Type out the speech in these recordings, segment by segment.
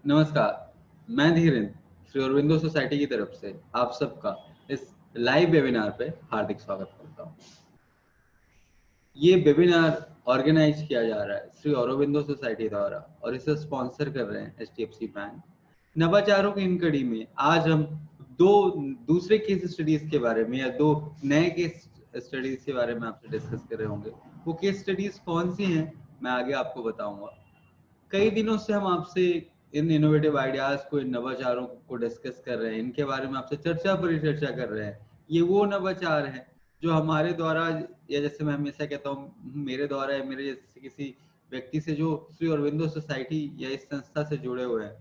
नमस्कार, मैं धीरेन्द्र श्री अरविंदो सोसाइटी की तरफ से आप सबका इस लाइव वेबिनार पे हार्दिक स्वागत करता हूँ। ये वेबिनार ऑर्गेनाइज किया जा रहा है श्री अरविंदो सोसाइटी द्वारा और इसे स्पॉन्सर कर रहे हैं एचडीएफसी बैंक। नवाचारों की इन कड़ी में आज हम दो दूसरे केस स्टडीज के बारे में या दो नए केस स्टडीज के बारे में आपसे डिस्कस कर रहे होंगे। वो केस स्टडीज कौन सी हैं मैं आगे आपको बताऊंगा। कई दिनों से हम आपसे इन इनोवेटिव आइडियाज को, इन नवाचारों को डिस्कस कर रहे हैं, इनके बारे में आपसे परिचर्चा कर रहे हैं। ये वो नवाचार हैं जो हमारे द्वारा, या जैसे मैं हमेशा कहता हूँ मेरे द्वारा या मेरे जैसे किसी व्यक्ति से जो श्री अरविंदो सोसाइटी या इस संस्था से जुड़े हुए हैं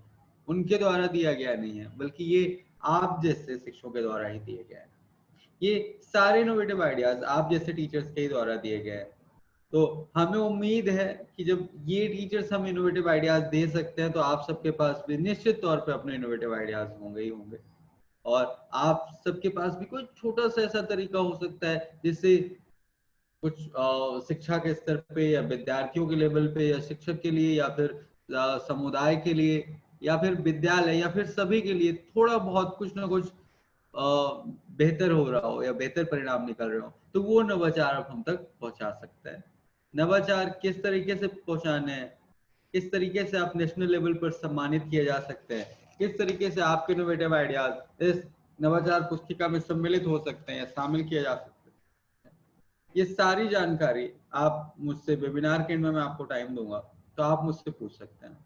उनके द्वारा दिया गया नहीं है, बल्कि ये आप जैसे शिक्षकों के द्वारा ही दिए गए हैं। ये सारे इनोवेटिव आइडियाज आप जैसे टीचर्स के द्वारा दिए गए हैं। तो हमें उम्मीद है कि जब ये टीचर्स हम इनोवेटिव आइडियाज दे सकते हैं तो आप सबके पास भी निश्चित तौर पे अपने इनोवेटिव आइडियाज होंगे ही होंगे। और आप सबके पास भी कोई छोटा सा ऐसा तरीका हो सकता है जिससे कुछ शिक्षा के स्तर पे या विद्यार्थियों के लेवल पे या शिक्षक के लिए या फिर समुदाय के लिए या फिर विद्यालय या फिर सभी के लिए थोड़ा बहुत कुछ ना कुछ बेहतर हो रहा हो या बेहतर परिणाम निकल रहे हो, तो वो नवाचार आप हम तक पहुंचा सकते हैं। नवाचार किस तरीके से पहुंचाने हैं, किस तरीके से आप नेशनल लेवल पर सम्मानित किए जा सकते हैं, किस तरीके से आपके इनोवेटिव आइडियाज इस नवाचार पुस्तिका में सम्मिलित हो सकते हैं या शामिल किए जा सकते हैं, ये सारी जानकारी आप मुझसे वेबिनार के एंड में मैं आपको टाइम दूंगा तो आप मुझसे पूछ सकते हैं।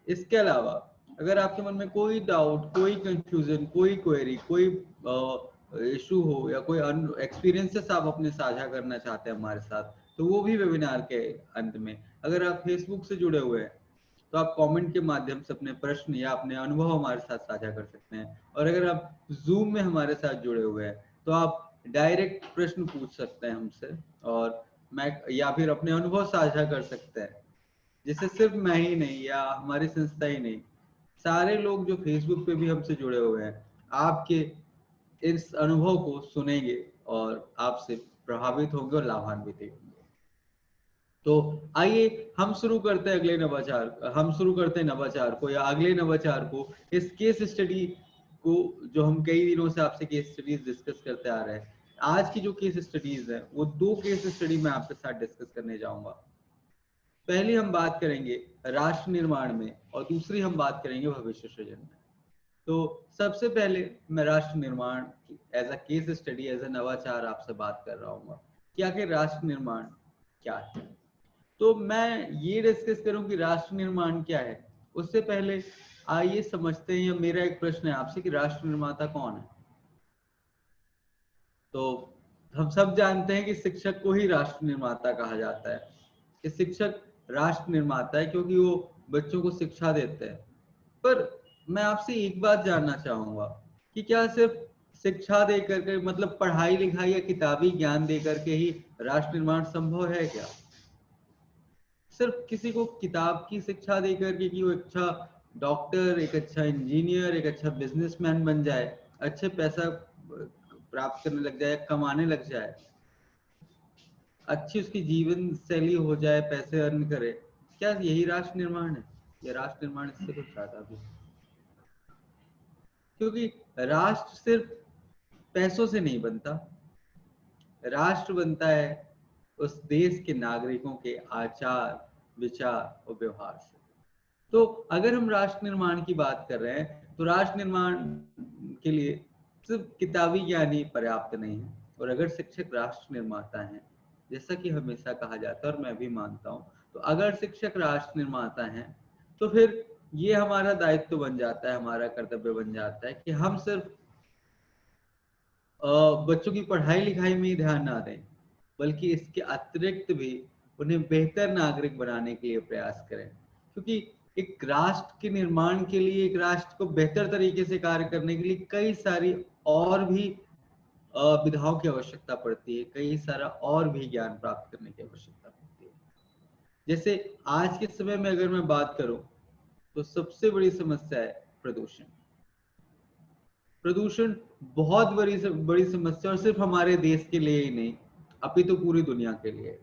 इसके अलावा अगर आपके मन में कोई डाउट, कोई कंफ्यूजन, कोई क्वेरी, कोई इशू हो या कोई एक्सपीरियंसेस आप अपने साझा करना चाहते हैं हमारे साथ, तो वो भी वेबिनार के अंत में, अगर आप फेसबुक से जुड़े हुए हैं तो आप कमेंट के माध्यम से अपने प्रश्न या अपने अनुभव हमारे साथ साझा कर सकते हैं। और अगर आप जूम में हमारे साथ जुड़े हुए हैं तो आप डायरेक्ट प्रश्न पूछ सकते हैं हमसे और मैं या फिर अपने अनुभव साझा कर सकते हैं, जिससे सिर्फ मैं ही नहीं या हमारी संस्था ही नहीं, सारे लोग जो फेसबुक पे भी हमसे जुड़े हुए हैं आपके इस अनुभव को सुनेंगे और आपसे प्रभावित होंगे और लाभान्वित होंगे। तो आइए हम शुरू करते हैं नवाचार को या अगले नवाचार को, इस केस स्टडी को जो हम कई दिनों से आपसे केस स्टडीज डिस्कस करते आ रहे हैं। आज की जो केस स्टडीज है वो दो केस स्टडी मैं आपके साथ डिस्कस करने जाऊंगा। पहली हम बात करेंगे राष्ट्र निर्माण में और दूसरी हम बात करेंगे भविष्य सृजन में। तो सबसे पहले मैं राष्ट्र निर्माण as a case study, as a नवाचार आपसे बात कर रहा हूँ कि आखिर राष्ट्र निर्माण क्या है। तो मैं ये डिस्कस करूं कि राष्ट्र निर्माण क्या है, उससे पहले आइए समझते हैं, मेरा एक प्रश्न है आपसे कि राष्ट्र निर्माता कौन है। तो हम सब जानते हैं कि शिक्षक को ही राष्ट्र निर्माता कहा जाता है, कि शिक्षक राष्ट्र निर्माता है क्योंकि वो बच्चों को शिक्षा देते हैं। पर मैं आपसे एक बात जानना चाहूंगा कि क्या सिर्फ शिक्षा देकर के, मतलब पढ़ाई लिखाई या किताबी ज्ञान देकर के ही राष्ट्र निर्माण संभव है क्या? सिर्फ किसी को किताब की शिक्षा देकर के कि वो अच्छा डॉक्टर, एक अच्छा इंजीनियर, एक अच्छा बिजनेसमैन बन जाए, अच्छे पैसा प्राप्त करने लग जाए, कमाने लग जाए, अच्छी उसकी जीवन शैली हो जाए, पैसे अर्न करे, क्या यही राष्ट्र निर्माण है? या राष्ट्र निर्माण इससे कुछ ज्यादा भी? क्योंकि राष्ट्र सिर्फ पैसों से नहीं बनता, राष्ट्र बनता है उस देश के नागरिकों के आचार, विचार और व्यवहार से। तो अगर हम राष्ट्र निर्माण की बात कर रहे हैं तो राष्ट्र निर्माण के लिए सिर्फ किताबी ज्ञान ही पर्याप्त नहीं है। और अगर शिक्षक राष्ट्र निर्माता हैं, जैसा कि हमेशा कहा जाता है और मैं भी मानता हूं, तो अगर शिक्षक राष्ट्र निर्माता हैं तो फिर ये हमारा दायित्व बन जाता है, हमारा कर्तव्य बन जाता है कि हम सिर्फ बच्चों की पढ़ाई लिखाई में ही ध्यान ना दें, बल्कि इसके अतिरिक्त भी उन्हें बेहतर नागरिक बनाने के लिए प्रयास करें। क्योंकि एक राष्ट्र के निर्माण के लिए, एक राष्ट्र को बेहतर तरीके से कार्य करने के लिए कई सारी और भी विधाओं की आवश्यकता पड़ती है, कई सारा और भी ज्ञान प्राप्त करने की आवश्यकता पड़ती है। जैसे आज के समय में अगर मैं बात करूं तो सबसे बड़ी समस्या है प्रदूषण। प्रदूषण बहुत बड़ी समस्या, और सिर्फ हमारे देश के लिए ही नहीं अपितु पूरी दुनिया के लिए।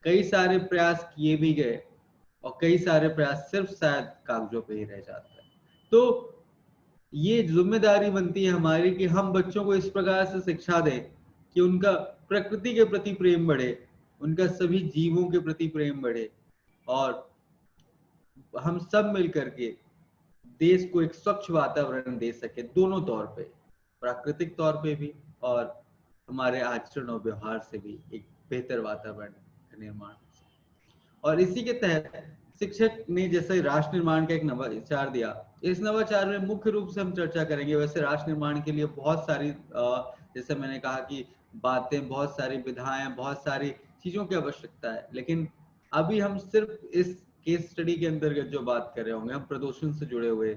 कई सारे प्रयास किए भी गए और कई सारे प्रयास सिर्फ शायद कागजों पे ही रह जाते हैं। तो ये जिम्मेदारी बनती है हमारी कि हम बच्चों को इस प्रकार से शिक्षा दें कि उनका प्रकृति के प्रति प्रेम बढ़े, उनका सभी जीवों के प्रति प्रेम बढ़े, और हम सब मिलकर के देश को एक स्वच्छ वातावरण दे सके, दोनों तौर पे, प्राकृतिक तौर पे भी और हमारे आचरण और व्यवहार से भी एक बेहतर वातावरण का निर्माण। और इसी के तहत शिक्षक ने जैसे राष्ट्र निर्माण का एक नवाचार दिया, इस नवाचार में मुख्य रूप से हम चर्चा करेंगे। वैसे राष्ट्र निर्माण के लिए बहुत सारी जैसे मैंने कहा कि बातें, बहुत सारी विधाएं, बहुत सारी चीजों की आवश्यकता है, लेकिन अभी हम सिर्फ इस केस स्टडी के अंतर्गत जो बात कर रहे होंगे, हम प्रदूषण से जुड़े हुए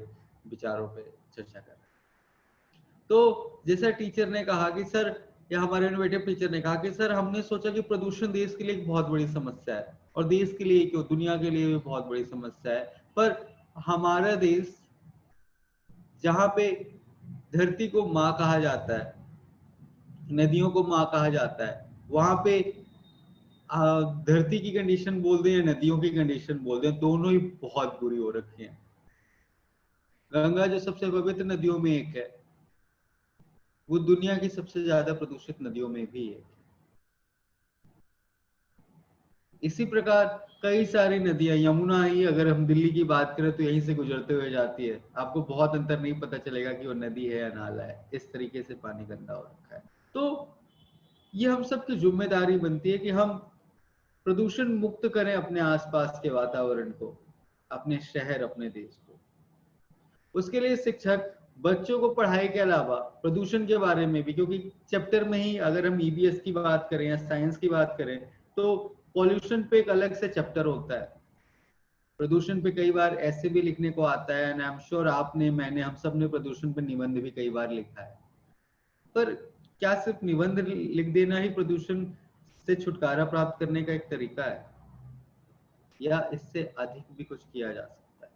विचारों पे चर्चा कर रहे हैं। तो जैसा टीचर ने कहा कि सर, या हमारे इनोवेटिव टीचर ने कहा कि सर, हमने सोचा कि प्रदूषण देश के लिए एक बहुत बड़ी समस्या है, और देश के लिए क्यों, दुनिया के लिए भी बहुत बड़ी समस्या है। पर हमारा देश, जहाँ पे धरती को माँ कहा जाता है, नदियों को माँ कहा जाता है, वहां पे धरती की कंडीशन बोल दें या नदियों की कंडीशन बोल दें, दोनों ही बहुत बुरी हो रखी है। गंगा जो सबसे पवित्र नदियों में एक है, वो दुनिया की सबसे ज्यादा प्रदूषित नदियों में भी है। इसी प्रकार कई सारी नदियां, यमुना ही अगर हम दिल्ली की बात करें तो यहीं से गुजरते हुए जाती है, आपको बहुत अंतर नहीं पता चलेगा कि वो नदी है या नाला है, इस तरीके से पानी गंदा हो रखा है। तो ये हम सबकी जिम्मेदारी बनती है कि हम प्रदूषण मुक्त करें अपने आसपास के वातावरण को, अपने शहर, अपने देश को। उसके लिए शिक्षक बच्चों को पढ़ाई के अलावा प्रदूषण के बारे में भी, क्योंकि चैप्टर में ही अगर हम ईबीएस की बात करें या साइंस की बात करें तो पॉल्यूशन पे एक अलग से चैप्टर होता है। प्रदूषण पे कई बार ऐसे भी लिखने को आता है, एंड आई एम श्योर आपने, मैंने, हम सब ने प्रदूषण पे निबंध भी कई बार लिखा है। पर क्या सिर्फ निबंध लिख देना ही प्रदूषण से छुटकारा प्राप्त करने का एक तरीका है, या इससे अधिक भी कुछ किया जा सकता है?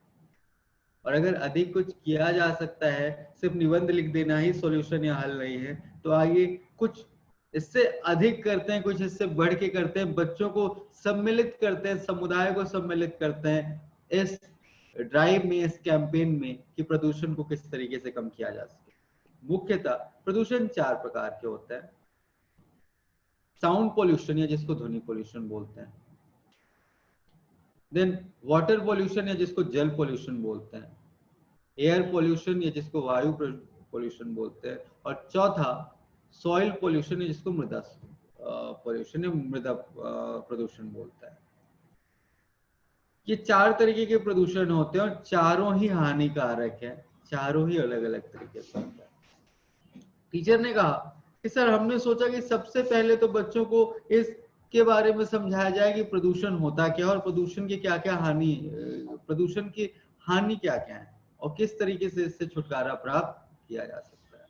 और अगर अधिक कुछ किया जा सकता है, सिर्फ निबंध लिख देना ही सॉल्यूशन या हल नहीं है, तो आइए कुछ इससे अधिक करते हैं, कुछ इससे बढ़ के करते हैं, बच्चों को सम्मिलित करते हैं, समुदाय को सम्मिलित करते हैं इस ड्राइव में, इस कैंपेन में, कि प्रदूषण को किस तरीके से कम किया जा सके। मुख्यतः प्रदूषण 4 प्रकार के होते हैं। साउंड पोल्यूशन, या जिसको ध्वनि पोल्यूशन बोलते हैं, देन वाटर पोल्यूशन, या जिसको जल पोल्यूशन बोलते हैं, एयर पोल्यूशन, या जिसको वायु पोल्यूशन बोलते हैं, और चौथा सॉइल पोल्यूशन, या जिसको मृदा पोल्यूशन या मृदा प्रदूषण बोलता है। ये 4 तरीके के प्रदूषण होते हैं और चारों ही हानिकारक हैं, चारों ही अलग अलग तरीके से होता है। टीचर ने कहा कि सर, हमने सोचा कि सबसे पहले तो बच्चों को इसके बारे में समझाया जाए कि प्रदूषण होता क्या है और प्रदूषण की क्या क्या हानि, प्रदूषण की हानि क्या क्या है और किस तरीके से इससे छुटकारा प्राप्त किया जा सकता है।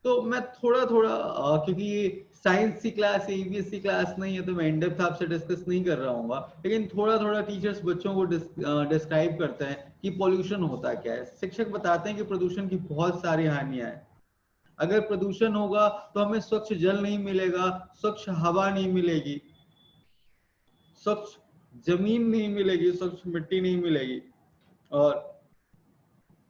तो मैं थोड़ा थोड़ा क्योंकि ये साइंस की क्लास है, ईवीएस की क्लास नहीं है, तो मैं इनडेप्थ आपसे डिस्कस नहीं कर रहा हूँ, लेकिन थोड़ा थोड़ा टीचर्स बच्चों को डिस्क्राइब करते हैं कि पॉल्यूशन होता क्या है। शिक्षक बताते हैं कि प्रदूषण की बहुत सारी हानियां हैं। अगर प्रदूषण होगा तो हमें स्वच्छ जल नहीं मिलेगा, स्वच्छ हवा नहीं मिलेगी, स्वच्छ जमीन नहीं मिलेगी, स्वच्छ मिट्टी नहीं मिलेगी, और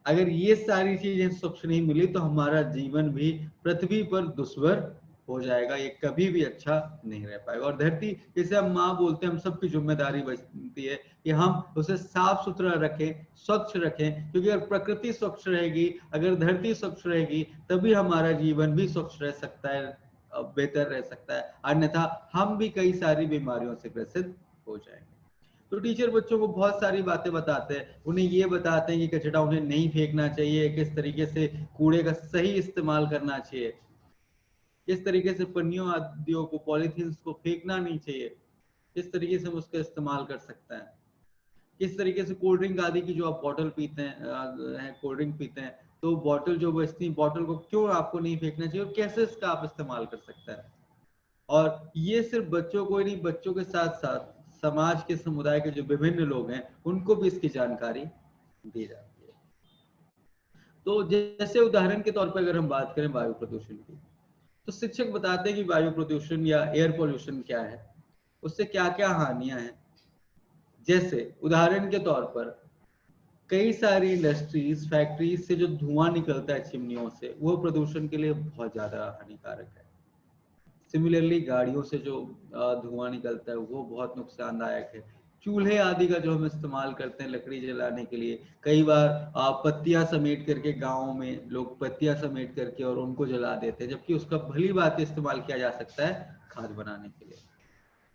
अगर ये सारी चीजें स्वच्छ नहीं मिली तो हमारा जीवन भी पृथ्वी पर दुष्वर हो जाएगा, ये कभी भी अच्छा नहीं रह पाएगा। और धरती, जैसे हम माँ बोलते हैं, हम सबकी जिम्मेदारी बनती है कि हम उसे साफ सुथरा रखें, स्वच्छ रखें, क्योंकि अगर प्रकृति स्वच्छ रहेगी, अगर धरती स्वच्छ रहेगी, तभी हमारा जीवन भी स्वच्छ रह सकता है, बेहतर रह सकता है, अन्यथा हम भी कई सारी बीमारियों से ग्रसित हो जाएंगे। तो टीचर बच्चों को बहुत सारी बातें बताते हैं, उन्हें ये बताते हैं कि कचरा उन्हें नहीं फेंकना चाहिए, किस तरीके से कूड़े का सही इस्तेमाल करना चाहिए, किस तरीके से पन्नियों आदियों को, पॉलीथीन्स को फेंकना नहीं चाहिए, किस तरीके से हम उसका इस्तेमाल कर सकते हैं, किस तरीके से कोल्ड ड्रिंक आदि की जो आप बॉटल पीते हैं, कोल्ड ड्रिंक पीते हैं, तो बॉटल जो बचती है, बॉटल को क्यों आपको नहीं फेंकना चाहिए और कैसे इसका आप इस्तेमाल कर सकते हैं। और ये सिर्फ बच्चों को ही नहीं, बच्चों के साथ साथ समाज के, समुदाय के जो विभिन्न लोग हैं, उनको भी इसकी जानकारी दी जाती है। तो जैसे उदाहरण के तौर पर अगर हम बात करें वायु प्रदूषण की, तो शिक्षक बताते हैं कि वायु प्रदूषण या एयर पोल्यूशन क्या है, उससे क्या क्या हानियां हैं। जैसे उदाहरण के तौर पर कई सारी इंडस्ट्रीज फैक्ट्रीज से जो धुआं निकलता है चिमनियों से, वो प्रदूषण के लिए बहुत ज्यादा हानिकारक है। सिमिलरली गाड़ियों से जो धुआं निकलता है वो बहुत नुकसानदायक है। चूल्हे आदि का जो हम इस्तेमाल करते हैं लकड़ी जलाने के लिए, कई बार पत्तियां समेट करके, गाँव में लोग पत्तियां समेट करके और उनको जला देते हैं, जबकि उसका भली बात इस्तेमाल किया जा सकता है खाद बनाने के लिए।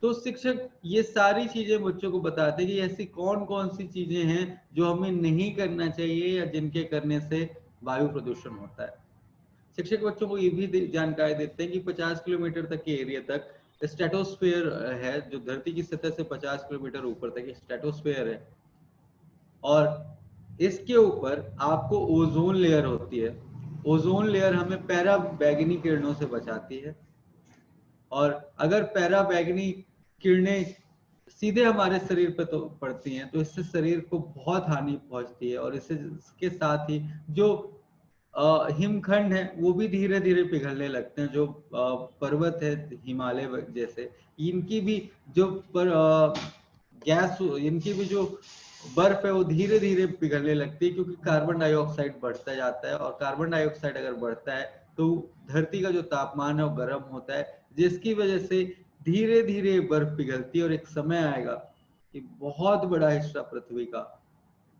तो शिक्षक ये सारी चीजें बच्चों को बताते हैं कि ऐसी कौन कौन सी चीजें हैं जो हमें नहीं करना चाहिए या जिनके करने से वायु प्रदूषण होता है। शिक्षक बच्चों को ये भी जानकारी देते हैं कि 50 किलोमीटर तक के एरिया तक स्ट्रेटोस्फेयर है, जो धरती की सतह से 50 किलोमीटर ऊपर तक स्ट्रेटोस्फेयर है, और इसके ऊपर आपको ओजोन लेयर होती है। ओजोन लेयर हमें पैरा बैगनी किरणों से बचाती है, और अगर पैरा बैगनी किरणें सीधे हमारे शरीर पर तो पड़ती हैं तो इससे शरीर को बहुत हानि पहुंचती है, और इसके साथ ही जो हिमखंड है वो भी धीरे धीरे पिघलने लगते हैं। जो पर्वत है हिमालय जैसे, इनकी भी जो गैस, इनकी भी जो बर्फ है वो धीरे धीरे पिघलने लगती है, क्योंकि कार्बन डाइऑक्साइड बढ़ता जाता है, और कार्बन डाइऑक्साइड अगर बढ़ता है तो धरती का जो तापमान है वो गर्म होता है, जिसकी वजह से धीरे धीरे बर्फ पिघलती है, और एक समय आएगा कि बहुत बड़ा हिस्सा पृथ्वी का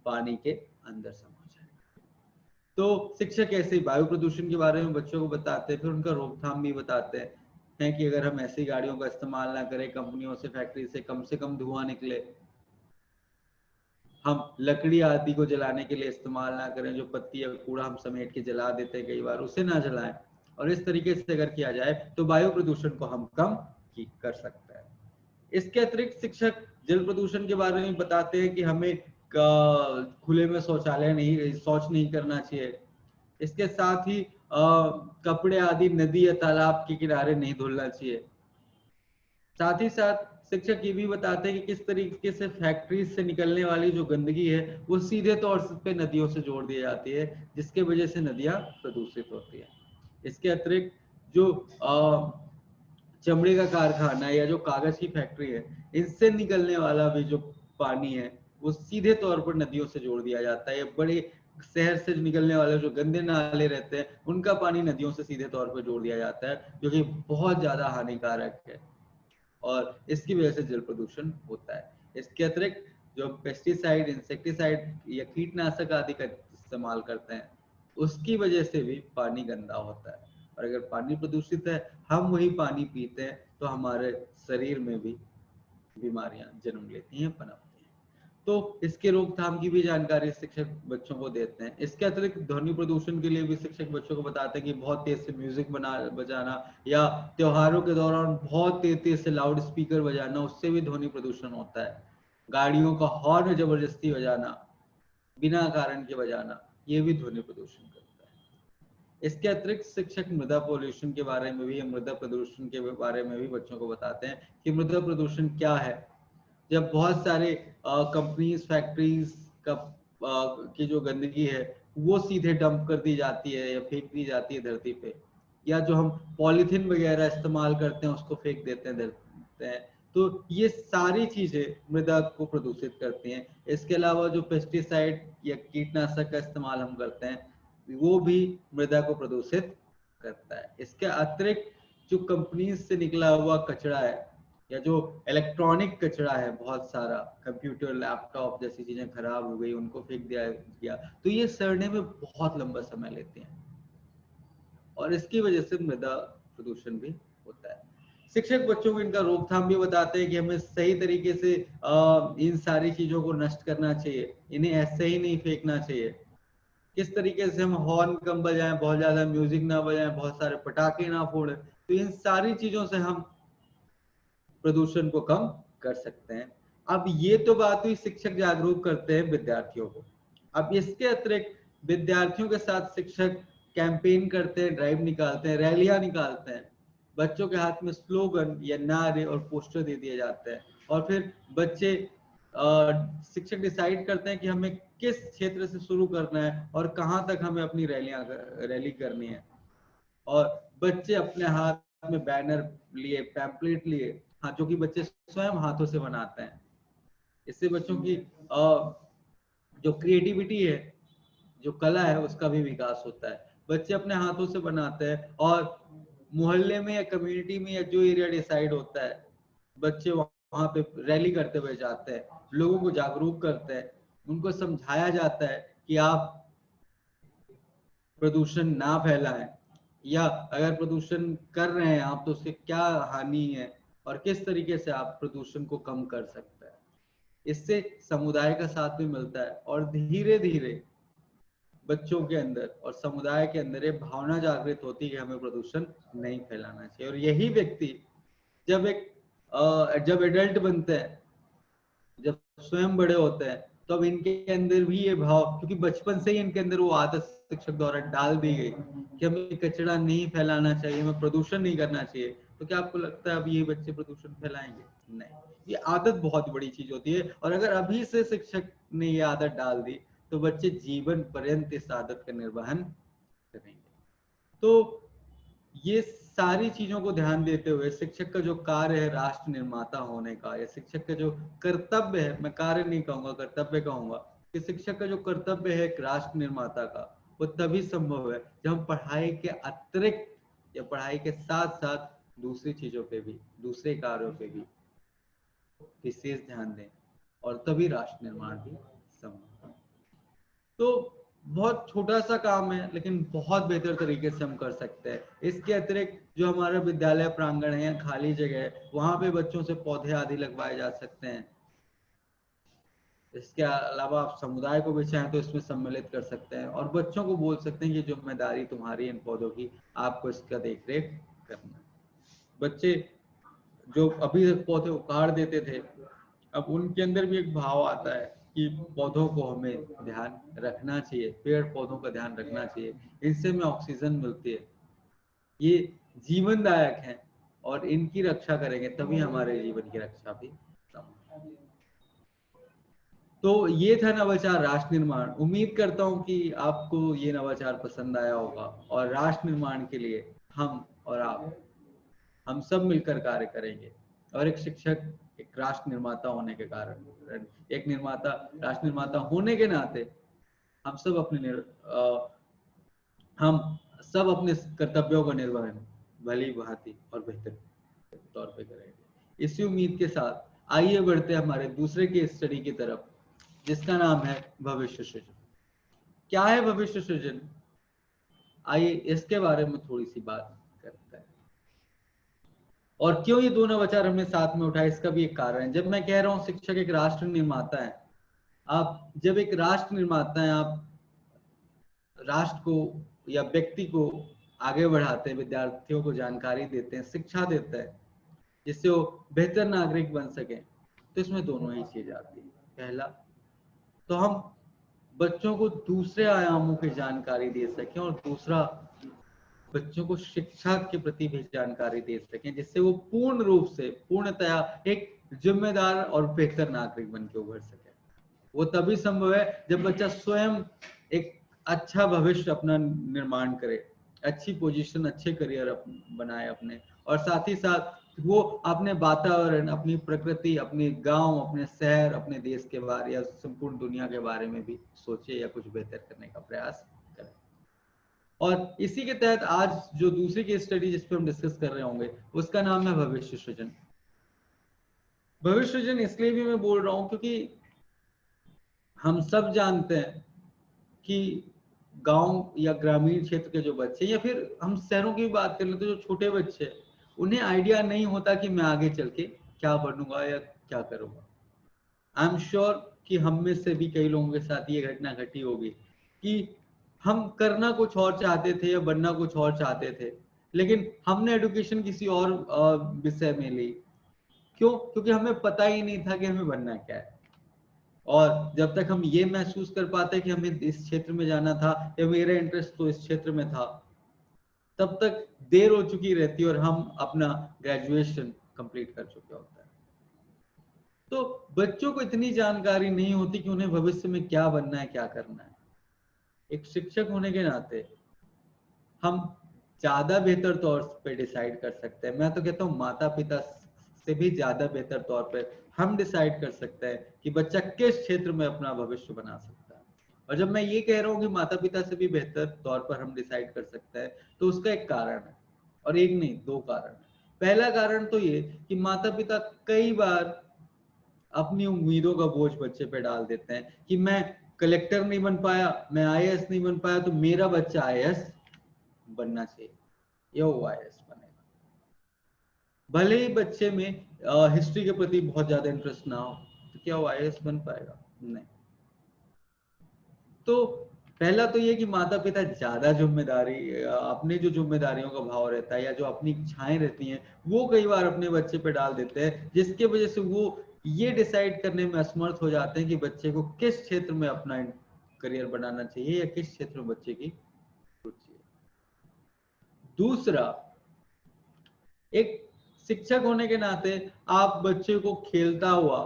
पानी के अंदर समा जाएगा। तो शिक्षक ऐसे वायु प्रदूषण के बारे में बच्चों को बताते हैं, फिर उनका रोकथाम भी बताते हैं कि अगर हम ऐसी गाड़ियों का इस्तेमाल ना करें, कंपनियों से कम धुआं निकले, हम लकड़ी आदि को जलाने के लिए इस्तेमाल ना करें, जो पत्ती या कूड़ा हम समेट के जला देते हैं कई बार, उसे ना जलाएं, और इस तरीके से अगर किया जाए तो वायु प्रदूषण को हम कम कर सकते हैं। इसके अतिरिक्त शिक्षक जल प्रदूषण के बारे में बताते हैं कि हमें खुले में शौच नहीं करना चाहिए। इसके साथ ही कपड़े आदि नदी या तालाब के किनारे नहीं धुलना चाहिए। साथ ही साथ शिक्षक ये भी बताते हैं कि किस तरीके से फैक्ट्रीज से निकलने वाली जो गंदगी है वो सीधे तौर पे नदियों से जोड़ दी जाती है, जिसके वजह से नदियां प्रदूषित होती है। इसके अतिरिक्त जो चमड़े का कारखाना या जो कागज की फैक्ट्री है, इनसे निकलने वाला भी जो पानी है वो सीधे तौर पर नदियों से जोड़ दिया जाता है। बड़े शहर से निकलने वाले जो गंदे नाले रहते हैं उनका पानी नदियों से सीधे तौर पर जोड़ दिया जाता है, जो कि बहुत ज्यादा हानिकारक है, और इसकी वजह से जल प्रदूषण होता है। इसके अतिरिक्त जो पेस्टिसाइड, इंसेक्टिसाइड या कीटनाशक आदि का इस्तेमाल करते हैं, उसकी वजह से भी पानी गंदा होता है, और अगर पानी प्रदूषित है, हम वही पानी पीते हैं, तो हमारे शरीर में भी बीमारियां जन्म लेती हैं, पनपती हैं। तो इसके रोकथाम की भी जानकारी शिक्षक बच्चों को देते हैं। इसके अतिरिक्त ध्वनि प्रदूषण के लिए भी शिक्षक बच्चों को बताते हैं कि बहुत तेज से म्यूजिक बजाना, या त्योहारों के दौरान बहुत तेज तेज से लाउड स्पीकर बजाना, उससे भी ध्वनि प्रदूषण होता है। गाड़ियों का हॉर्न जबरदस्ती बजाना, बिना कारण के बजाना, ये भी ध्वनि प्रदूषण करता है। इसके अतिरिक्त शिक्षक मृदा पॉल्यूशन के बारे में भी, मृदा प्रदूषण के बारे में भी बच्चों को बताते हैं कि मृदा प्रदूषण क्या है। जब बहुत सारे कंपनीज, फैक्ट्रीज का की जो गंदगी है वो सीधे डंप कर दी जाती है या फेंक दी जाती है धरती पे, या जो हम पॉलीथीन वगैरह इस्तेमाल करते हैं उसको फेंक देते हैं, तो ये सारी चीजें मृदा को प्रदूषित करती हैं। इसके अलावा जो पेस्टिसाइड या कीटनाशक का इस्तेमाल हम करते हैं वो भी मृदा को प्रदूषित करता है। इसके अतिरिक्त जो कंपनीज से निकला हुआ कचरा है, या जो इलेक्ट्रॉनिक कचरा है, बहुत सारा कंप्यूटर, लैपटॉप जैसी चीजें खराब हो गई, उनको फेंक दिया गया, तो ये सड़ने में बहुत लंबा समय लेते हैं, और इसकी वजह से मृदा प्रदूषण भी होता है। शिक्षक बच्चों को इनका रोकथाम भी बताते हैं कि हमें सही तरीके से इन सारी चीजों को नष्ट करना चाहिए, इन्हें ऐसे ही नहीं फेंकना चाहिए। किस तरीके से हम हॉर्न कम बजाएं, बहुत ज्यादा म्यूजिक ना बजाएं, बहुत सारे पटाखे ना फोड़ें, तो इन सारी चीजों से हम प्रदूषण को कम कर सकते हैं। अब ये तो बात हुई शिक्षक जागरूक करते हैं विद्यार्थियों को। अब इसके अतिरिक्त विद्यार्थियों के साथ शिक्षक कैंपेन करते हैं, ड्राइव निकालते हैं, रैलियां निकालते हैं, बच्चों के हाथ में स्लोगन या नारे और पोस्टर दे दिए जाते हैं, और फिर बच्चे शिक्षक डिसाइड करते हैं कि हमें किस क्षेत्र से शुरू करना है और कहाँ तक हमें अपनी रैली करनी है, और बच्चे अपने हाथ में बैनर लिए, पैम्पलेट लिए, हाँ, जो कि बच्चे स्वयं हाथों से बनाते हैं, इससे बच्चों की जो क्रिएटिविटी है, जो कला है, उसका भी विकास होता है। बच्चे अपने हाथों से बनाते हैं और मोहल्ले में या कम्युनिटी में या जो एरिया डिसाइड होता है, बच्चे वहां पे रैली करते हुए जाते हैं, लोगों को जागरूक करते हैं, उनको समझाया जाता है कि आप प्रदूषण ना फैलाएं, या अगर प्रदूषण कर रहे हैं आप तो उससे क्या हानि है और किस तरीके से आप प्रदूषण को कम कर सकते हैं। इससे समुदाय का साथ भी मिलता है और धीरे धीरे बच्चों के अंदर और समुदाय के अंदर ये भावना जागृत होती है कि हमें प्रदूषण नहीं फैलाना चाहिए। और यही व्यक्ति जब एडल्ट बनते हैं, जब स्वयं बड़े होते हैं, तो अब इनके अंदर भी ये भाव, क्योंकि बचपन से ही इनके अंदर वो आदत शिक्षक द्वारा डाल दी गई कि हमें कचरा नहीं फैलाना चाहिए, हमें प्रदूषण नहीं करना चाहिए, तो क्या आपको लगता है अब ये बच्चे प्रदूषण फैलाएंगे? नहीं। ये आदत बहुत बड़ी चीज होती है, और अगर अभी से शिक्षक ने ये आदत डाल दी तो बच्चे जीवन पर्यंत इस आदत का निर्वहन करेंगे। तो ये सारी चीजों को ध्यान देते हुए शिक्षक का जो कार्य है राष्ट्र निर्माता होने का, या शिक्षक का जो कर्तव्य है, मैं कार्य नहीं कहूंगा, कर्तव्य कहूंगा, कि शिक्षक का जो कर्तव्य है एक राष्ट्र निर्माता का, वो तभी संभव है जब हम पढ़ाई के अतिरिक्त या पढ़ाई के साथ साथ दूसरी चीजों पे भी, दूसरे कार्यों पे भी विशेष ध्यान दें, और तभी राष्ट्र निर्माण भी संभव है। तो बहुत छोटा सा काम है, लेकिन बहुत बेहतर तरीके से हम कर सकते हैं। इसके अतिरिक्त जो हमारा विद्यालय प्रांगण है या खाली जगह है, वहां पे बच्चों से पौधे आदि लगवाए जा सकते हैं। इसके अलावा आप समुदाय को भी चाहें तो इसमें सम्मिलित कर सकते हैं और बच्चों को बोल सकते हैं कि जिम्मेदारी तुम्हारी इन पौधों की, आपको इसका देख रेख करना। बच्चे जो अभी तक पौधे उखाड़ देते थे, अब उनके अंदर भी एक भाव आता है कि पौधों को हमें ध्यान रखना चाहिए, पेड़ पौधों का ध्यान रखना चाहिए, इनसे हमें ऑक्सीजन मिलती है, ये जीवनदायक है, और इनकी रक्षा करेंगे तभी हमारे जीवन की रक्षा भी संभव है। तो ये था नवाचार राष्ट्र निर्माण। उम्मीद करता हूँ कि आपको ये नवाचार पसंद आया होगा, और राष्ट्र निर्माण के लिए हम और आप, हम सब मिलकर कार्य करेंगे। और एक शिक्षक एक राष्ट्र निर्माता होने के कारण, एक निर्माता, राष्ट्र निर्माता होने के नाते हम सब हम सब अपने कर्तव्यों का निर्वहन भली भांति और बेहतर तौर पे करेंगे। इसी उम्मीद के साथ आइए बढ़ते हमारे दूसरे केस स्टडी की तरफ, जिसका नाम है भविष्य सृजन। क्या है भविष्य सृजन? आइए इसके बारे में थोड़ी सी बात करते हैं। और क्यों ये दोनों नवाचार हमने साथ में उठाए, इसका भी एक कारण है। जब मैं कह रहा हूँ शिक्षक एक राष्ट्र निर्माता है, आप जब एक राष्ट्र निर्माता है, आप राष्ट्र को या व्यक्ति को आगे बढ़ाते हैं, विद्यार्थियों को जानकारी देते हैं, शिक्षा देते हैं, जिससे वो बेहतर नागरिक बन सके। तो इसमें दोनों ही चीज आती है। पहला तो हम बच्चों को दूसरे आयामों की जानकारी दे सकें, और दूसरा बच्चों को शिक्षा के प्रति भी जानकारी दे सकें, जिससे वो पूर्ण रूप से, पूर्णतया एक जिम्मेदार और बेहतर नागरिक बन के उभर सके। वो तभी संभव है जब बच्चा स्वयं एक अच्छा भविष्य अपना निर्माण करे, अच्छी पोजीशन, अच्छे करियर बनाए अपने, और साथ ही साथ वो अपने वातावरण, अपनी प्रकृति, अपने गांव, अपने शहर, अपने देश के बारे या संपूर्ण दुनिया के बारे में भी सोचे या कुछ बेहतर करने का प्रयास करे। और इसी के तहत आज जो दूसरी केस स्टडी जिस पर हम डिस्कस कर रहे होंगे, उसका नाम है भविष्य सृजन। भविष्य सृजन इसलिए भी मैं बोल रहा हूँ क्योंकि हम सब जानते हैं कि गांव या ग्रामीण क्षेत्र के जो बच्चे, या फिर हम शहरों की बात कर लेते, तो जो छोटे बच्चे, उन्हें आइडिया नहीं होता कि मैं आगे चल के क्या बनूंगा या क्या करूंगा। आई एम श्योर कि हम में से भी कई लोगों के साथ ये घटना घटी होगी कि हम करना कुछ और चाहते थे या बनना कुछ और चाहते थे, लेकिन हमने एडुकेशन किसी और विषय में ली। क्यों? क्योंकि हमें पता ही नहीं था कि हमें बनना क्या है। और जब तक हम ये महसूस कर पाते कि हमें इस क्षेत्र में जाना था या मेरा इंटरेस्ट तो इस क्षेत्र में था, तब तक देर हो चुकी रहती और हम अपना ग्रेजुएशन कंप्लीट कर चुके होते हैं। तो बच्चों को इतनी जानकारी नहीं होती कि उन्हें भविष्य में क्या बनना है, क्या करना है। एक शिक्षक होने के नाते हम ज्यादा बेहतर तौर पे डिसाइड कर सकते हैं। मैं तो कहता हूँ माता पिता से भी ज्यादा बेहतर तौर पे हम डिसाइड कर सकते हैं कि बच्चा किस क्षेत्र में अपना भविष्य बना सकता है। और जब मैं ये कह रहा हूँ कि माता पिता से भी बेहतर तौर पर हम डिसाइड कर सकते हैं, तो उसका एक कारण है, और एक नहीं, दो कारण है। पहला कारण तो ये कि माता पिता कई बार अपनी उम्मीदों का बोझ बच्चे पे डाल देते हैं कि मैं कलेक्टर नहीं बन पाया, मैं आईएएस नहीं बन पाया, तो मेरा बच्चा आईएएस बनना चाहिए या वो आईएएस बनेगा। भले ही बच्चे में हिस्ट्री के प्रति बहुत ज्यादा इंटरेस्ट ना हो, तो क्या वो आईएएस बन पाएगा? नहीं। तो पहला तो ये कि माता पिता ज्यादा जिम्मेदारी, अपने जो जिम्मेदारियों का भाव रहता है या जो अपनी इच्छाएं रहती हैं वो कई बार अपने बच्चे पे डाल देते हैं, जिसके वजह से वो ये डिसाइड करने में असमर्थ हो जाते हैं कि बच्चे को किस क्षेत्र में अपना करियर बनाना चाहिए या किस क्षेत्र में बच्चे की रुचि है। दूसरा, एक शिक्षक होने के नाते आप बच्चे को खेलता हुआ,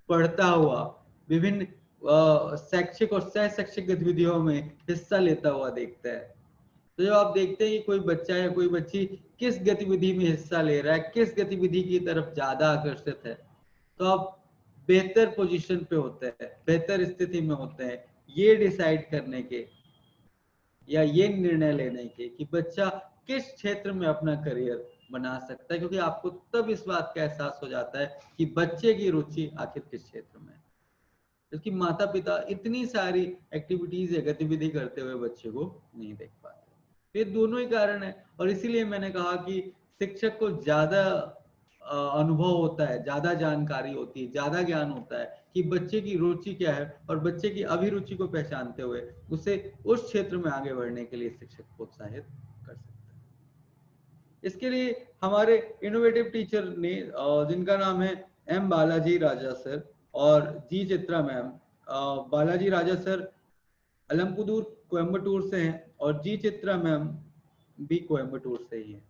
पढ़ता हुआ, विभिन्न शैक्षिक और सह शैक्षिक गतिविधियों में हिस्सा लेता हुआ देखते हैं। तो जब आप देखते हैं कि कोई बच्चा या कोई बच्ची किस गतिविधि में हिस्सा ले रहा है, किस गतिविधि की तरफ ज्यादा आकर्षित है, तो आप बेहतर पोजीशन पे होते हैं, बेहतर स्थिति में होते हैं ये डिसाइड करने के या ये निर्णय लेने के कि बच्चा किस क्षेत्र में अपना करियर बना सकता है, क्योंकि आपको तब इस बात का एहसास हो जाता है कि बच्चे की रुचि आखिर किस क्षेत्र में है। क्योंकि माता पिता इतनी सारी एक्टिविटीज या गतिविधि करते हुए बच्चे को नहीं देख पाते। ये दोनों ही कारण है, और इसीलिए मैंने कहा कि शिक्षक को ज्यादा अनुभव होता है, ज्यादा जानकारी होती है, ज्यादा ज्ञान होता है कि बच्चे की रुचि क्या है, और बच्चे की अभिरुचि को पहचानते हुए उसे उस क्षेत्र में आगे बढ़ने के लिए शिक्षक प्रोत्साहित कर सकता है। इसके लिए हमारे इनोवेटिव टीचर ने, जिनका नाम है एम बालाजी राजा सर और जी चित्रा मैम। बालाजी राजा सर अलमपुदूर कोयम्बटूर से हैं और जी चित्रा मैम भी कोयम्बटूर से ही हैं।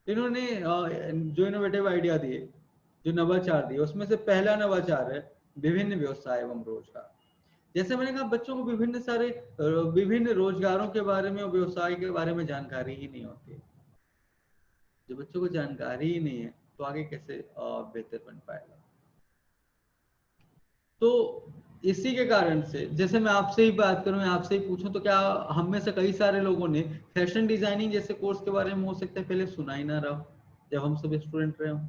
इन्होंने जो इनोवेटिव आइडिया दिए, जो नवाचार दिए, उसमें से पहला नवाचार है विभिन्न व्यवसाय एवं रोजगार। जैसे मैंने कहा, बच्चों को विभिन्न रोजगारों के बारे में और व्यवसाय के बारे में जानकारी ही नहीं होती है। जब बच्चों को जानकारी ही नहीं है तो आगे कैसे बेहतर बन पाएगा। तो इसी के कारण से, जैसे मैं आपसे ही बात करूं, आपसे ही पूछूं, तो क्या हम में से कई सारे लोगों ने फैशन डिजाइनिंग जैसे कोर्स के बारे में हो सकता है पहले सुना ही ना रहा जब हम सब स्टूडेंट रहे हों।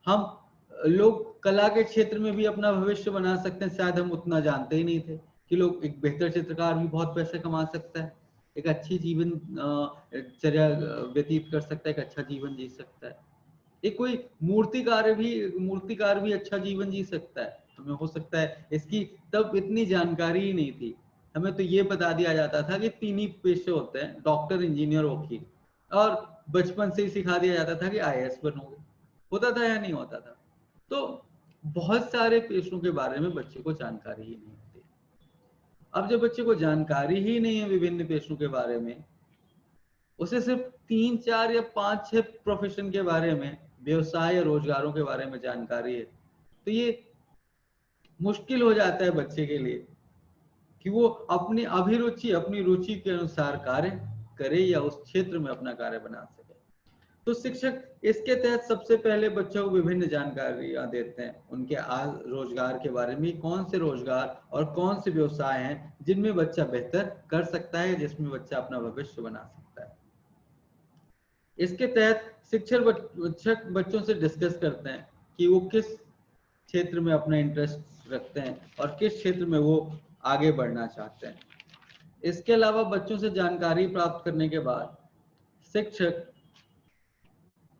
हम लोग कला के क्षेत्र में भी अपना भविष्य बना सकते हैं, शायद हम उतना जानते ही नहीं थे कि लोग एक बेहतर चित्रकार भी बहुत पैसे कमा सकता है, एक अच्छी जीवन चर्या व्यतीत कर सकता है, एक अच्छा जीवन जी सकता है। एक कोई मूर्तिकार भी अच्छा जीवन जी सकता है। हमें हो सकता है इसकी तब इतनी जानकारी ही नहीं थी। हमें तो ये बता दिया जाता था कि तीन ही पेशे होते हैं, डॉक्टर, इंजीनियर, वकील, और बचपन से ही सिखा दिया जाता था कि आईएएस बनोगे। होता था या नहीं होता था? तो बहुत सारे पेशों के बारे में बच्चे को जानकारी ही नहीं होती। अब जब बच्चे को जानकारी ही नहीं है विभिन्न पेशों के बारे में, उसे सिर्फ 3, 4 या 5, 6 प्रोफेशन के बारे में, व्यवसाय या रोजगारों के बारे में जानकारी है, तो ये मुश्किल हो जाता है बच्चे के लिए कि वो अपनी अभिरुचि, अपनी रुचि के अनुसार कार्य करे या उस क्षेत्र में अपना कार्य बना सके। तो शिक्षक इसके तहत सबसे पहले बच्चों को विभिन्न जानकारियां देते हैं उनके रोजगार के बारे में, कौन से रोजगार और कौन से व्यवसाय हैं जिनमें बच्चा बेहतर कर सकता है, जिसमें बच्चा अपना भविष्य बना सकता है। इसके तहत शिक्षक बच्चों से डिस्कस करते हैं कि वो किस क्षेत्र में अपना इंटरेस्ट रखते हैं और किस क्षेत्र में वो आगे बढ़ना चाहते हैं। इसके अलावा बच्चों से जानकारी प्राप्त करने के बाद शिक्षक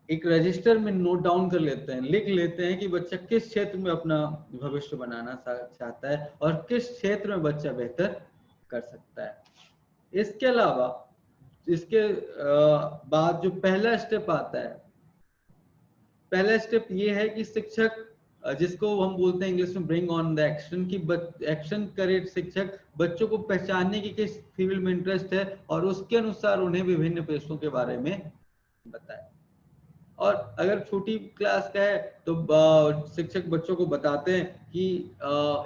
एक रजिस्टर में नोट डाउन कर लेते हैं, लिख लेते हैं कि बच्चा किस क्षेत्र में अपना भविष्य बनाना चाहता है और किस क्षेत्र में बच्चा बेहतर कर सकता है। इसके अलावा इसके बाद जो पहला स्टेप आता है, पहला स्टेप ये है कि शिक्षक, जिसको हम बोलते हैं इंग्लिश में ब्रिंग ऑन द एक्शन, की एक्शन करे शिक्षक, बच्चों को पहचानने की किस फील्ड में इंटरेस्ट है और उसके अनुसार उन्हें विभिन्न पेशों के बारे में बताए। और अगर छोटी क्लास का है तो शिक्षक बच्चों को बताते हैं कि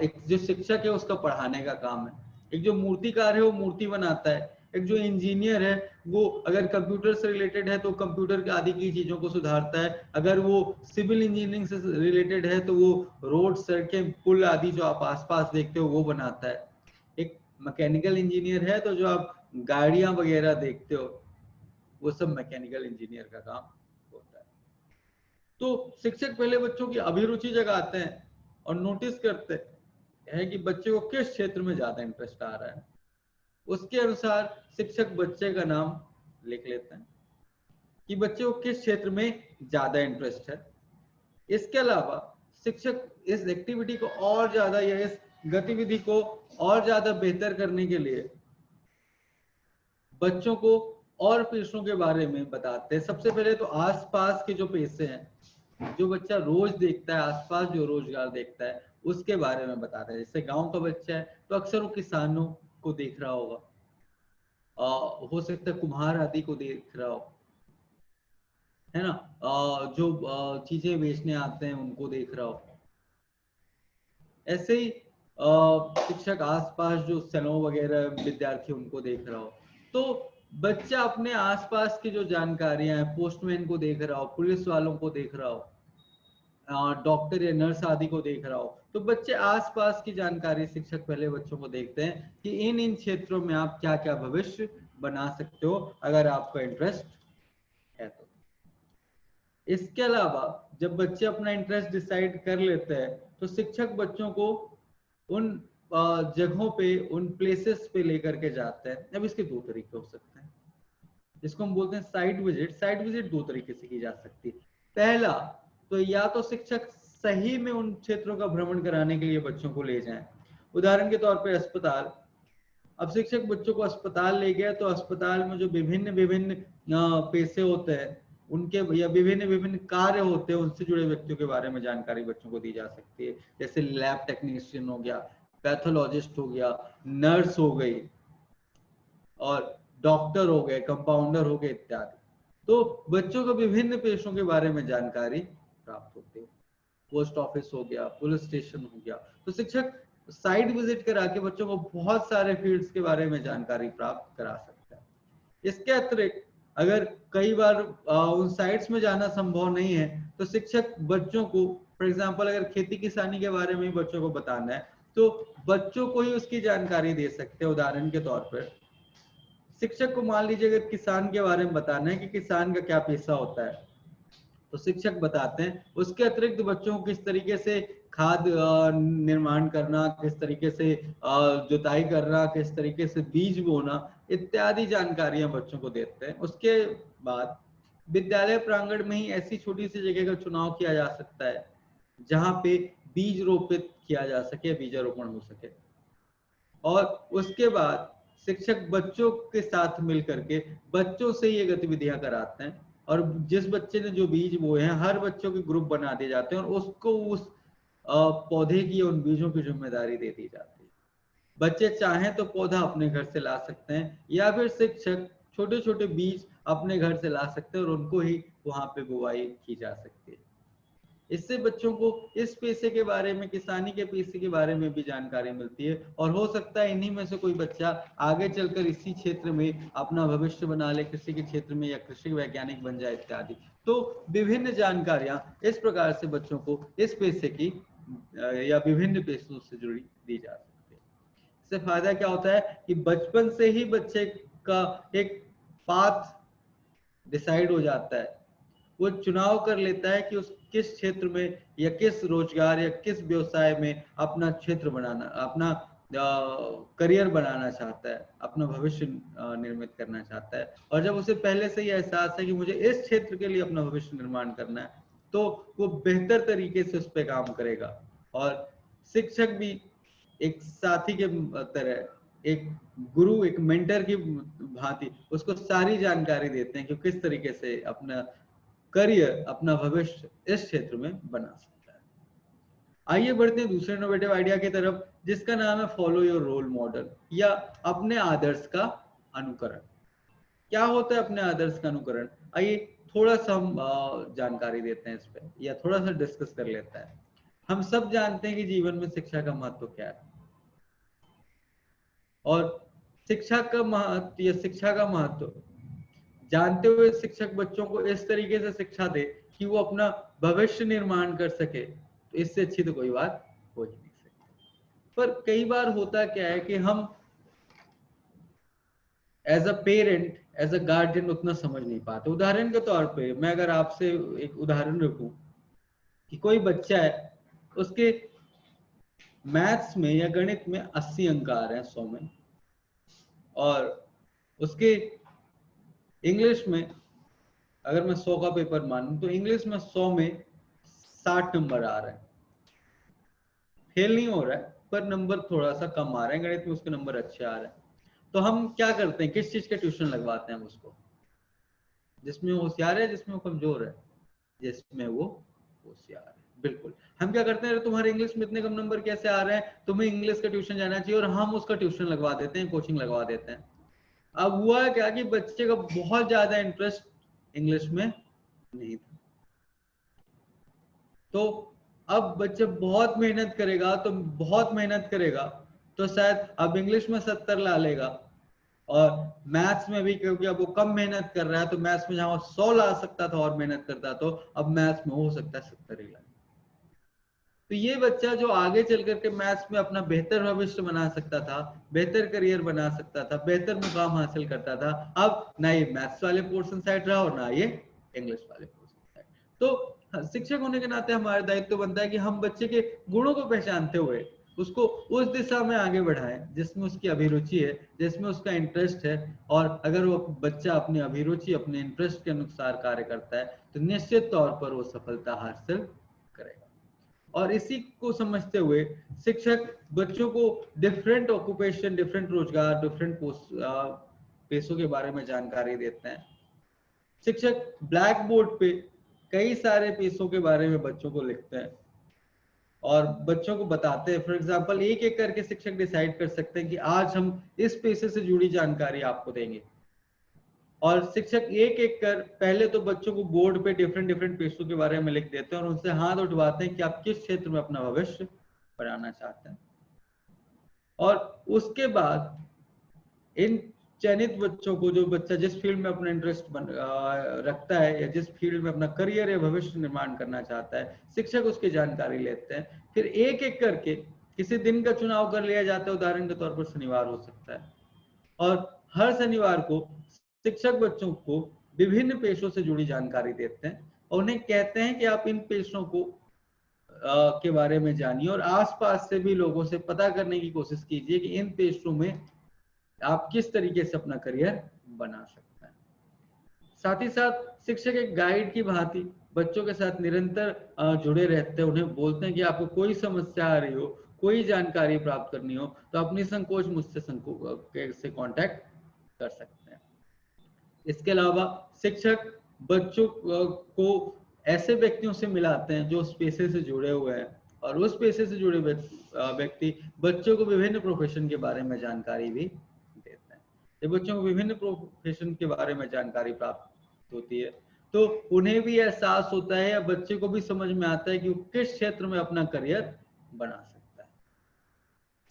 एक जो शिक्षक है उसका पढ़ाने का काम है, एक जो मूर्तिकार है वो मूर्ति बनाता है, एक जो इंजीनियर है वो अगर कंप्यूटर से रिलेटेड है तो कंप्यूटर के आदि की चीजों को सुधारता है, अगर वो सिविल इंजीनियरिंग से रिलेटेड है तो वो रोड, सड़कें, पुल आदि जो आप आसपास देखते हो वो बनाता है। एक मैकेनिकल इंजीनियर है तो जो आप गाड़ियां वगैरह देखते हो वो सब मैकेनिकल इंजीनियर का काम होता है। तो शिक्षक पहले बच्चों की अभिरुचि जगाते हैं और नोटिस करते हैं कि बच्चे को किस क्षेत्र में ज्यादा इंटरेस्ट आ रहा है। उसके अनुसार शिक्षक बच्चे का नाम लिख लेते हैं कि बच्चे को किस क्षेत्र में ज्यादा इंटरेस्ट है। इसके अलावा शिक्षक इस एक्टिविटी को और ज्यादा या इस गतिविधि को और ज्यादा बेहतर करने के लिए बच्चों को और पेशों के बारे में बताते हैं। सबसे पहले तो आसपास के जो पेशे हैं, जो बच्चा रोज देखता है, आसपास जो रोजगार देखता है उसके बारे में बताते हैं। जैसे गांव का बच्चा है तो अक्सर वो किसानों को देख रहा होगा, हो सकता है कुम्हार आदि को देख रहा हो, है ना, जो चीजें बेचने आते हैं उनको देख रहा हो। ऐसे ही शिक्षक आसपास जो सैलून वगैरह विद्यार्थी उनको देख रहा हो। तो बच्चा अपने आसपास की जो जानकारियां हैं, पोस्टमैन को देख रहा हो, पुलिस वालों को देख रहा हो, डॉक्टर या नर्स आदि को देख रहा हो, तो बच्चे आसपास की जानकारी शिक्षक पहले बच्चों को देखते हैं कि इन इन क्षेत्रों में आप क्या क्या भविष्य बना सकते हो अगर आपका इंटरेस्ट है तो। इसके अलावा जब बच्चे अपना इंटरेस्ट डिसाइड कर लेते हैं तो शिक्षक बच्चों को उन जगहों पे, उन प्लेसेस पे लेकर के जाते हैं। अब इसके दो तरीके हो सकते हैं, जिसको हम बोलते हैं साइट विजिट। साइट विजिट दो तरीके से की जा सकती है। पहला तो या तो शिक्षक सही में उन क्षेत्रों का भ्रमण कराने के लिए बच्चों को ले जाएं। उदाहरण के तौर पे अस्पताल। अब शिक्षक बच्चों को अस्पताल ले गया तो अस्पताल में जो विभिन्न विभिन्न पेशे होते हैं उनके या विभिन्न विभिन्न कार्य होते हैं उनसे जुड़े व्यक्तियों के बारे में जानकारी बच्चों को दी जा सकती है। जैसे लैब टेक्नीशियन हो गया, पैथोलॉजिस्ट हो गया, नर्स हो गई और डॉक्टर हो गए, कंपाउंडर हो गए इत्यादि। तो बच्चों को विभिन्न पेशों के बारे में जानकारी प्राप्त होती है। पोस्ट ऑफिस हो गया, पुलिस स्टेशन हो गया। तो शिक्षक साइट विजिट करा के बच्चों को बहुत सारे फील्ड्स के बारे में जानकारी प्राप्त करा सकता है। इसके अतिरिक्त अगर कई बार उन साइट्स में जाना संभव नहीं है तो शिक्षक बच्चों को, फॉर एग्जांपल अगर खेती किसानी के बारे में बच्चों को बताना है तो बच्चों को ही उसकी जानकारी दे सकते हैं। उदाहरण के तौर पर शिक्षक को मान लीजिए अगर किसान के बारे में बताना है कि किसान का क्या पेशा होता है तो शिक्षक बताते हैं। उसके अतिरिक्त बच्चों को किस तरीके से खाद निर्माण करना, किस तरीके से जुताई करना, किस तरीके से बीज बोना इत्यादि जानकारियां बच्चों को देते हैं। उसके बाद विद्यालय प्रांगण में ही ऐसी छोटी सी जगह का चुनाव किया जा सकता है जहां पे बीज रोपित किया जा सके, बीजारोपण हो सके। और उसके बाद शिक्षक बच्चों के साथ मिलकर के बच्चों से ये गतिविधियां कराते हैं और जिस बच्चे ने जो बीज बोए हैं हर बच्चों के ग्रुप बना दिए जाते हैं और उसको उस पौधे की, उन बीजों की जिम्मेदारी दे दी जाती है। बच्चे चाहें तो पौधा अपने घर से ला सकते हैं या फिर शिक्षक छोटे छोटे बीज अपने घर से ला सकते हैं और उनको ही वहां पे बुवाई की जा सकती है। इससे बच्चों को इस पेशे के बारे में, किसानी के पेशे के बारे में भी जानकारी मिलती है और हो सकता है इन्हीं में से कोई बच्चा आगे चलकर इसी क्षेत्र में अपना भविष्य बना ले, कृषि के क्षेत्र में या कृषि वैज्ञानिक बन जाए इत्यादि। तो विभिन्न जानकारियां इस प्रकार से बच्चों को इस पेशे की या विभिन्न पेशों से जुड़ी दी जा सकती है। इससे फायदा क्या होता है कि बचपन से ही बच्चे का एक पाथ डिसाइड हो जाता है। वो चुनाव कर लेता है कि उस किस क्षेत्र में या किस रोजगार या किस व्यवसाय में अपना क्षेत्र बनाना, अपना करियर बनाना चाहता है, अपना भविष्य निर्मित करना चाहता है। और जब उसे पहले से ही एहसास है कि मुझे इस क्षेत्र के लिए अपना भविष्य निर्माण करना है तो वो बेहतर तरीके से उस पर काम करेगा। और शिक्षक भी एक साथी के तरह, एक गुरु, एक मेंटर की भांति उसको सारी जानकारी देते हैं कि किस तरीके से अपना करियर, अपना भविष्य इस क्षेत्र में बना सकता है। आइए बढ़ते हैं दूसरे इनोवेटिव आइडिया की तरफ जिसका नाम है फॉलो योर रोल मॉडल या अपने आदर्श का अनुकरण। क्या होता है अपने आदर्श का अनुकरण? आइए थोड़ा सा हम जानकारी देते हैं इस पे या थोड़ा सा डिस्कस कर लेते हैं। हम सब जानते हैं कि जीवन में शिक्षा का महत्व क्या है और शिक्षा का महत्व या शिक्षा का महत्व जानते हुए शिक्षक बच्चों को इस तरीके से शिक्षा दे कि वो अपना भविष्य निर्माण कर सके, तो इससे अच्छी तो कोई बात हो ही नहीं सकती। पर कई बार होता क्या है कि हम as a parent, as a guardian उतना समझ नहीं पाते। उदाहरण के तौर पे मैं अगर आपसे एक उदाहरण रखूं कि कोई बच्चा है, उसके मैथ्स में या गणित में 80 अंक आ रहे हैं 100 में, और उसके इंग्लिश में अगर मैं 100 का पेपर मानूं तो इंग्लिश में 100 में 60 नंबर आ रहे हैं। फेल नहीं हो रहा है पर नंबर थोड़ा सा कम आ रहे हैं, गणित में उसके नंबर अच्छे आ रहे हैं। तो हम क्या करते हैं, किस चीज का ट्यूशन लगवाते हैं उसको? जिसमें वो होशियार है, जिसमें वो कमजोर है? जिसमें वो होशियार है, बिल्कुल। हम क्या करते हैं, तुम्हारे इंग्लिश में इतने कम नंबर कैसे आ रहे हैं, तुम्हें इंग्लिश का ट्यूशन जाना चाहिए, और हम उसका ट्यूशन लगवा देते हैं, कोचिंग लगवा देते हैं। अब हुआ क्या कि बच्चे का बहुत ज्यादा इंटरेस्ट इंग्लिश में नहीं था, तो अब बच्चा बहुत मेहनत करेगा, तो बहुत मेहनत करेगा तो शायद अब इंग्लिश में 70 ला लेगा, और मैथ्स में भी क्योंकि अब वो कम मेहनत कर रहा है तो मैथ्स में जहां 100 ला सकता था और मेहनत करता, तो अब मैथ्स में हो सकता है 70 ही ला। तो ये बच्चा जो आगे चल करके मैथ्स में अपना बेहतर भविष्य बना सकता था, बेहतर करियर बना सकता था, बेहतर मुकाम हासिल करता था, अब ना ये मैथ्स वाले पोर्शन साइड रहा और ना ये इंग्लिश वाले पोर्शन साइड। तो शिक्षक होने के नाते हमारा दायित्व बनता है कि हम बच्चे के गुणों को पहचानते हुए उसको उस दिशा में आगे बढ़ाएं जिसमें उसकी अभिरुचि है, जिसमें उसका इंटरेस्ट है। और अगर वो बच्चा अपनी अभिरुचि, अपने इंटरेस्ट के अनुसार कार्य करता है तो निश्चित तौर पर वो सफलता हासिल करेगा। और इसी को समझते हुए शिक्षक बच्चों को डिफरेंट ऑक्यूपेशन, डिफरेंट रोजगार, डिफरेंट पेशों के बारे में जानकारी देते हैं। शिक्षक ब्लैक बोर्ड पे कई सारे पेशों के बारे में बच्चों को लिखते हैं और बच्चों को बताते हैं। फॉर एग्जाम्पल, एक एक करके शिक्षक डिसाइड कर सकते हैं कि आज हम इस पेशे से जुड़ी जानकारी आपको देंगे, और शिक्षक एक एक कर पहले तो बच्चों को बोर्ड पे डिफरेंट डिफरेंट पेशों के बारे में लिख देते हैं और उनसे हाथ उठवाते हैं कि आप किस क्षेत्र में अपना भविष्य बनाना चाहते हैं। और उसके बाद इन चयनित बच्चों को, जो बच्चा जिस फील्ड में अपना इंटरेस्ट रखता है या जिस फील्ड में अपना करियर या भविष्य निर्माण करना चाहता है, शिक्षक उसकी जानकारी लेते हैं। फिर एक एक करके किसी दिन का चुनाव कर लिया जाता है। उदाहरण के तौर पर शनिवार हो सकता है, और हर शनिवार को शिक्षक बच्चों को विभिन्न पेशों से जुड़ी जानकारी देते हैं और उन्हें कहते हैं कि आप इन पेशों को के बारे में जानिए और आसपास से भी लोगों से पता करने की कोशिश कीजिए कि इन पेशों में आप किस तरीके से अपना करियर बना सकते हैं। साथ ही साथ शिक्षक एक गाइड की भांति बच्चों के साथ निरंतर जुड़े रहते हैं। उन्हें बोलते हैं कि आपको कोई समस्या आ रही हो, कोई जानकारी प्राप्त करनी हो तो अपनी संकोच मुझसे से कांटेक्ट कर सकते हैं। इसके अलावा शिक्षक बच्चों को ऐसे व्यक्तियों से मिलाते हैं जो उस पेशे से जुड़े हुए हैं, और उस पेशे से जुड़े व्यक्ति बच्चों को विभिन्न प्रोफेशन के बारे में जानकारी भी देते हैं। जब बच्चों को विभिन्न प्रोफेशन के बारे में जानकारी प्राप्त होती है तो उन्हें भी एहसास होता है या बच्चे को भी समझ में आता है कि वो किस क्षेत्र में अपना करियर बना सकता है।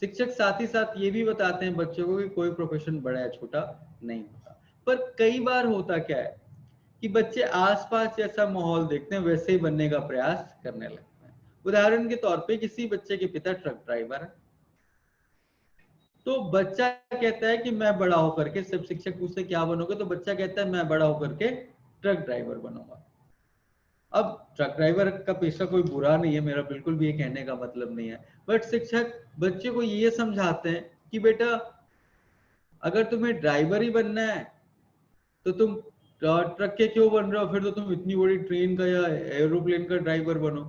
शिक्षक साथ ही साथ ये भी बताते हैं बच्चों को कि कोई प्रोफेशन बड़ा या छोटा नहीं होता। पर कई बार होता क्या है कि बच्चे आसपास जैसा माहौल देखते हैं वैसे ही बनने का प्रयास करने लगते हैं। उदाहरण के तौर पे किसी बच्चे के पिता ट्रक ड्राइवर है, तो बच्चा कहता है कि मैं बड़ा होकर के, सब शिक्षक पूछते क्या बनोगे तो बच्चा कहता है मैं बड़ा होकर के ट्रक ड्राइवर बनूंगा। अब ट्रक ड्राइवर का पेशा कोई बुरा नहीं है, मेरा बिल्कुल भी ये कहने का मतलब नहीं है, बट शिक्षक बच्चे को ये समझाते हैं कि बेटा अगर तुम्हें ड्राइवर ही बनना है तो तुम ट्रक के क्यों बन रहे हो, फिर तो तुम इतनी बड़ी ट्रेन का या एरोप्लेन का ड्राइवर बनो।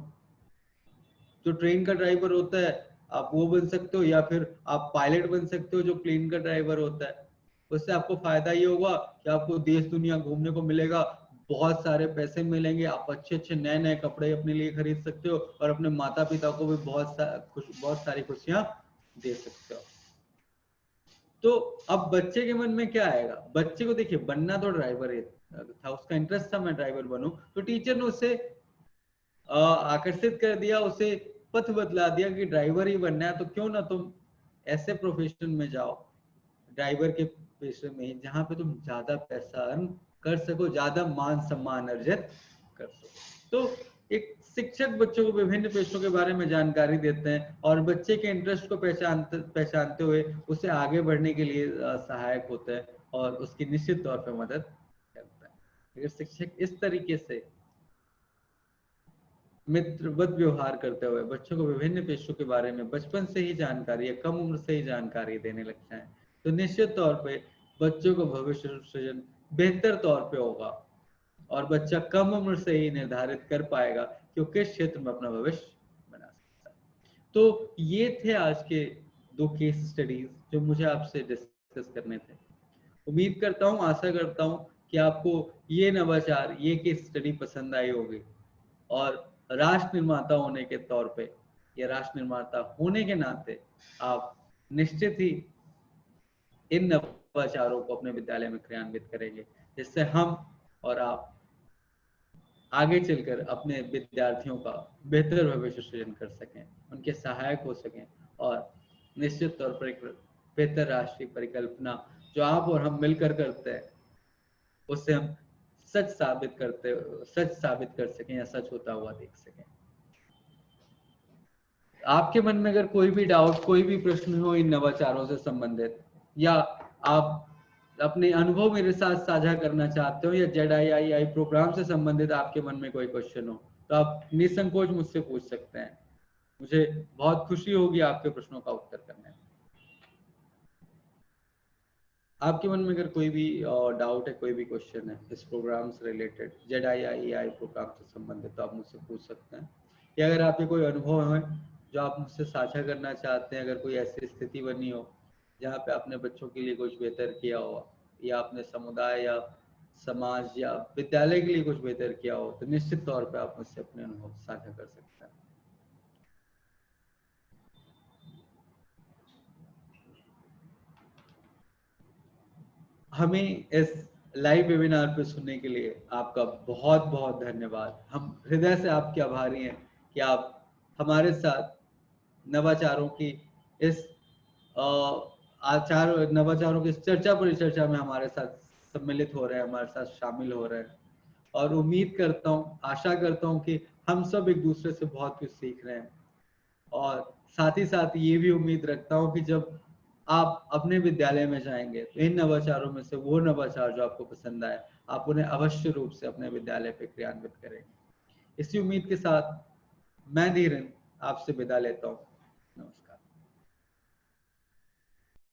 जो ट्रेन का ड्राइवर होता है आप वो बन सकते हो, या फिर आप पायलट बन सकते हो जो प्लेन का ड्राइवर होता है। उससे आपको फायदा ये होगा कि आपको देश दुनिया घूमने को मिलेगा, बहुत सारे पैसे मिलेंगे, आप अच्छे अच्छे नए नए कपड़े अपने लिए खरीद सकते हो और अपने माता पिता को भी बहुत सारी खुशियां दे सकते हो। तो अब बच्चे के मन में क्या आएगा, बच्चे को देखिए बनना तो ड्राइवर था, उसका इंटरेस्ट था मैं ड्राइवर बनूं, तो टीचर ने उसे आकर्षित कर दिया, उसे पथ बतला दिया कि ड्राइवर ही बनना है तो क्यों ना तुम ऐसे प्रोफेशन में जाओ ड्राइवर के पेशे में ही, जहाँ पे तुम ज्यादा पैसा अर्न कर सको, ज्यादा मान सम्मान अर्जित कर सको। तो एक शिक्षक बच्चों को विभिन्न पेशों के बारे में जानकारी देते हैं और बच्चे के इंटरेस्ट को पहचानते हुए उसे आगे बढ़ने के लिए सहायक होते हैं और उसकी निश्चित तौर पर मदद करता है। अगर शिक्षक इस तरीके से मित्रवत व्यवहार करते हुए बच्चों को विभिन्न पेशों के बारे में बचपन से ही जानकारी या कम उम्र से ही जानकारी देने लग जाए तो निश्चित तौर पे बच्चों को भविष्य सृजन बेहतर तौर पे होगा और बच्चा कम उम्र से ही निर्धारित कर पाएगा कि वो किस क्षेत्र में अपना भविष्य बना सकता है। तो ये थे आज के 2 केस स्टडीज जो मुझे आपसे डिस्कस करने थे। उम्मीद करता हूँ, आशा करता हूँ कि आपको ये नवाचार, ये केस स्टडी पसंद आई होगी और राष्ट्र निर्माता होने के तौर पे या राष्ट्र निर्माता होने के नाते आप निश्चित ही इन नवाचारों को अपने विद्यालय में क्रियान्वित करेंगे, जिससे हम और आप आगे चलकर अपने विद्यार्थियों का बेहतर भविष्य सृजन कर सकें, उनके सहायक हो सकें और निश्चित तौर पर एक बेहतर राष्ट्रीय परिकल्पना जो आप और हम मिलकर करते हैं उससे हम सच साबित कर सकें या सच होता हुआ देख सकें। आपके मन में अगर कोई भी डाउट, कोई भी प्रश्न हो इन नवाचारों से संबंधित या आप अपने अनुभव मेरे साथ साझा करना चाहते हो या ZIII प्रोग्राम से संबंधित आपके मन में कोई क्वेश्चन हो तो आप निसंकोच मुझसे पूछ सकते हैं। मुझे बहुत खुशी होगी आपके प्रश्नों का उत्तर करने में। आपके मन में अगर कोई भी डाउट है, कोई भी क्वेश्चन है इस प्रोग्राम से रिलेटेड, ZIII प्रोग्राम से संबंधित, तो आप मुझसे पूछ सकते हैं। या अगर आपके कोई अनुभव है जो आप मुझसे साझा करना चाहते हैं, अगर कोई ऐसी स्थिति बनी हो जहाँ पे आपने बच्चों के लिए कुछ बेहतर किया हो या अपने समुदाय या समाज या विद्यालय के लिए कुछ बेहतर किया हो तो निश्चित तौर पे आप मुझसे अपने अनुभव साझा कर सकते हैं। हमें इस लाइव वेबिनार पे सुनने के लिए आपका बहुत बहुत धन्यवाद। हम हृदय से आपके आभारी हैं कि आप हमारे साथ नवाचारों की इस नवाचारों की इस चर्चा परिचर्चा में हमारे साथ सम्मिलित हो रहे हैं, हमारे साथ शामिल हो रहे हैं और उम्मीद करता हूँ, आशा करता हूँ कि हम सब एक दूसरे से बहुत कुछ सीख रहे हैं और साथ ही साथ ये भी उम्मीद रखता हूँ कि जब आप अपने विद्यालय में जाएंगे तो इन नवाचारों में से वो नवाचार जो आपको पसंद आए आप उन्हें अवश्य रूप से अपने विद्यालय पे क्रियान्वित करेंगे। इसी उम्मीद के साथ मैं धीरेन आपसे विदा लेता हूँ।